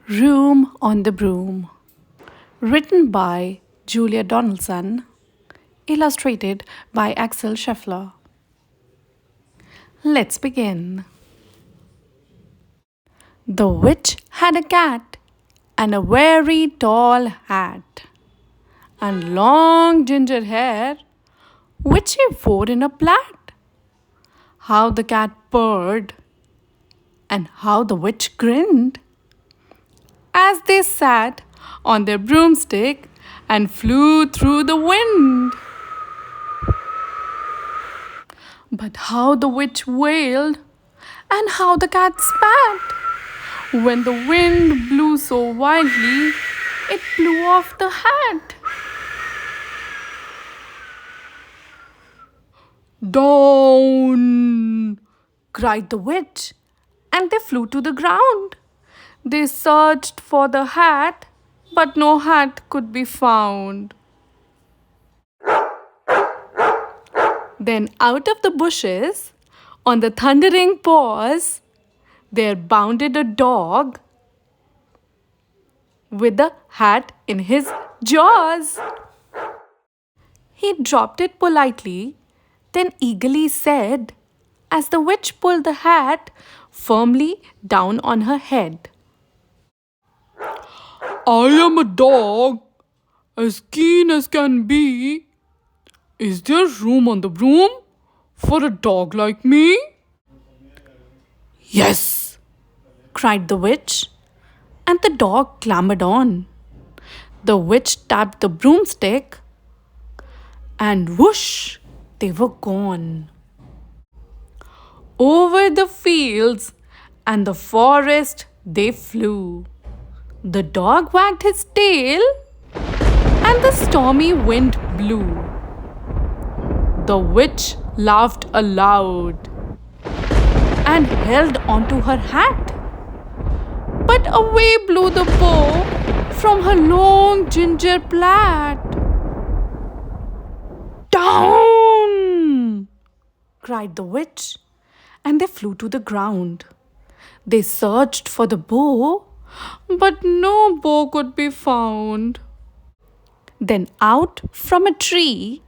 Room on the Broom. Written by Julia Donaldson. Illustrated by Axel Scheffler. Let's begin. The witch had a cat and a very tall hat and long ginger hair which she wore in a plait. How the cat purred and how the witch grinned as they sat on their broomstick and flew through the wind. But how the witch wailed and how the cat spat when the wind blew so wildly it blew off the hat. "Down!" cried the witch, and they flew to the ground. They searched for the hat, but no hat could be found. Then out of the bushes, on the thundering paws, there bounded a dog with the hat in his jaws. He dropped it politely, then eagerly said, as the witch pulled the hat firmly down on her head, "I am a dog, as keen as can be. Is there room on the broom for a dog like me?" "Yes," cried the witch, and the dog clambered on. The witch tapped the broomstick, and whoosh, they were gone. Over the fields and the forest they flew. The dog wagged his tail, and the stormy wind blew. The witch laughed aloud and held onto her hat. But away blew the bow from her long ginger plait. "Down!" cried the witch, and they flew to the ground. They searched for the bow, but no bow could be found. Then out from a tree,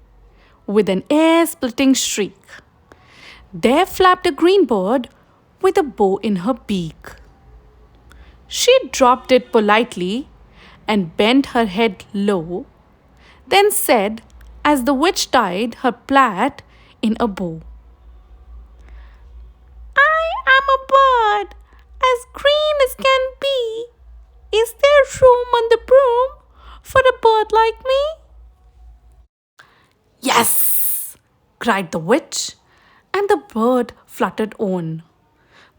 with an air-splitting shriek, there flapped a green bird with a bow in her beak. She dropped it politely and bent her head low, then said as the witch tied her plait in a bow, "I am a bird, as green as can be. Is there room on the broom for a bird like me?" "Yes!" cried the witch, and the bird fluttered on.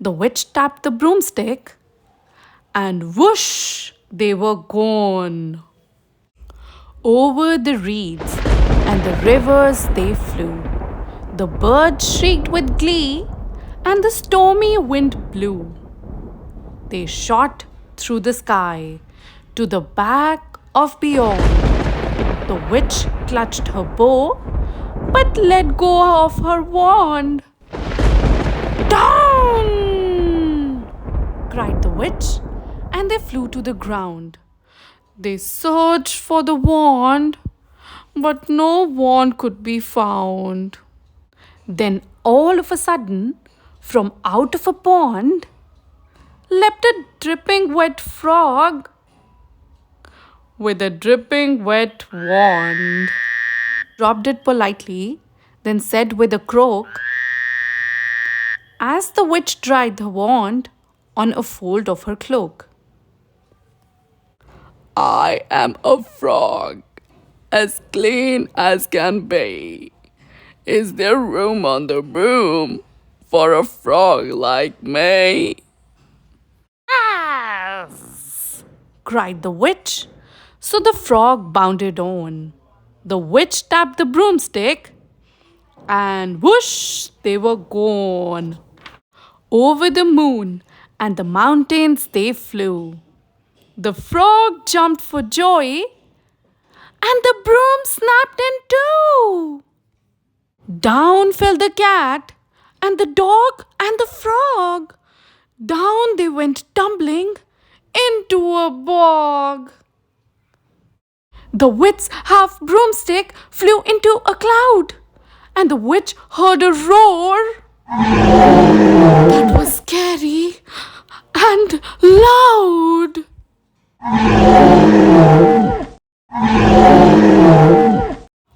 The witch tapped the broomstick, and whoosh, they were gone. Over the reeds and the rivers they flew. The birds shrieked with glee, and the stormy wind blew. They shot through the sky to the back of beyond. The witch clutched her bow, but let go of her wand. "Down!" cried the witch, and they flew to the ground. They searched for the wand, but no wand could be found. Then all of a sudden, from out of a pond, leapt a dripping wet frog with a dripping wet wand. Dropped it politely, then said with a croak, as the witch dried the wand on a fold of her cloak, "I am a frog, as clean as can be. Is there room on the broom for a frog like me?" "Yes!" cried the witch. So the frog bounded on. The witch tapped the broomstick, and whoosh, they were gone. Over the moon and the mountains they flew. The frog jumped for joy, and the broom snapped in two. Down fell the cat, and the dog, and the frog. Down they went tumbling into a bog. The witch's half broomstick flew into a cloud, and the witch heard a roar that was scary and loud.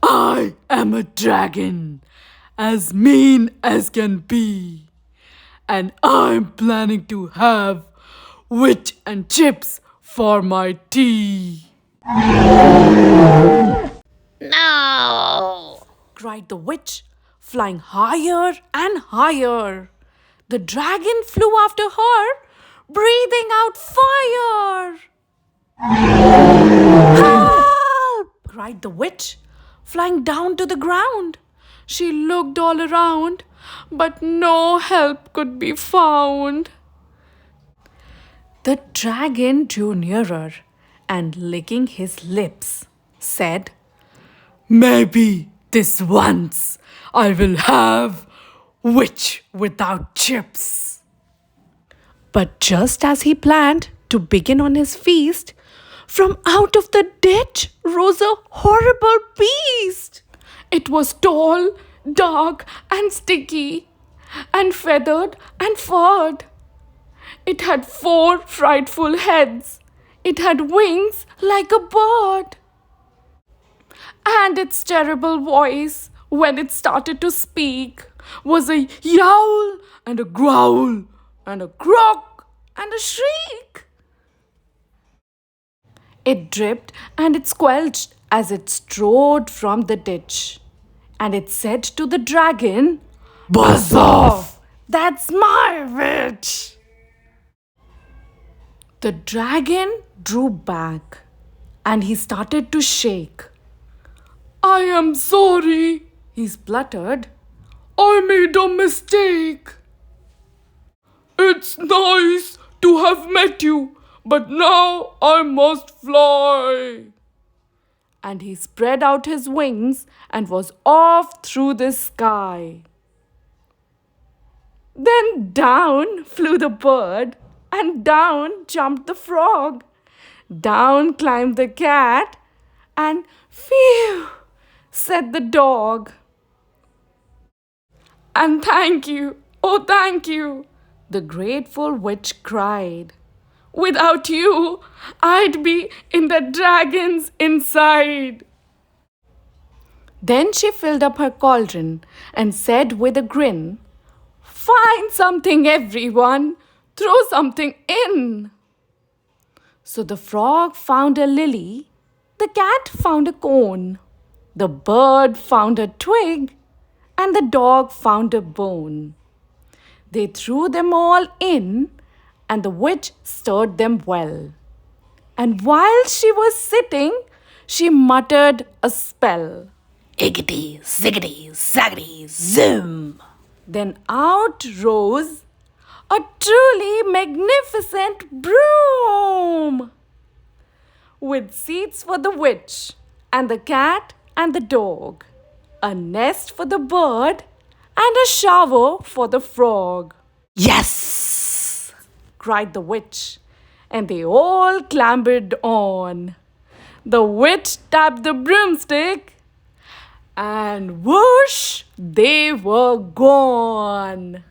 I am a dragon, as mean as can be, and I'm planning to have witch and chips for my tea. No! Cried the witch, flying higher and higher. The dragon flew after her, breathing out fire. Help! Cried the witch, flying down to the ground. She looked all around, but no help could be found. The dragon drew nearer and, licking his lips, said, Maybe this once I will have witch without chips. But just as he planned to begin on his feast, from out of the ditch rose a horrible beast. It was tall, dark, and sticky, and feathered and furred. It had 4 frightful heads. It had wings like a bird. And its terrible voice, when it started to speak, was a yowl and a growl and a croak and a shriek. It dripped and it squelched as it strode from the ditch. And it said to the dragon, Buzz off! That's my witch! The dragon drew back and he started to shake. I am sorry, he spluttered. I made a mistake. It's nice to have met you, but now I must fly. And he spread out his wings and was off through the sky. Then down flew the bird, and down jumped the frog. Down climbed the cat, and phew, said the dog. And thank you, oh thank you, the grateful witch cried. Without you, I'd be in the dragon's inside. Then she filled up her cauldron and said with a grin, Find something, everyone, throw something in. So the frog found a lily, the cat found a cone, the bird found a twig, and the dog found a bone. They threw them all in, and the witch stirred them well. And while she was sitting, she muttered a spell. Iggity, ziggity, zaggity, zoom! Then out rose a truly magnificent broom, with seats for the witch and the cat and the dog, a nest for the bird, and a shower for the frog. Yes! Cried the witch, and they all clambered on. The witch tapped the broomstick, and whoosh, they were gone.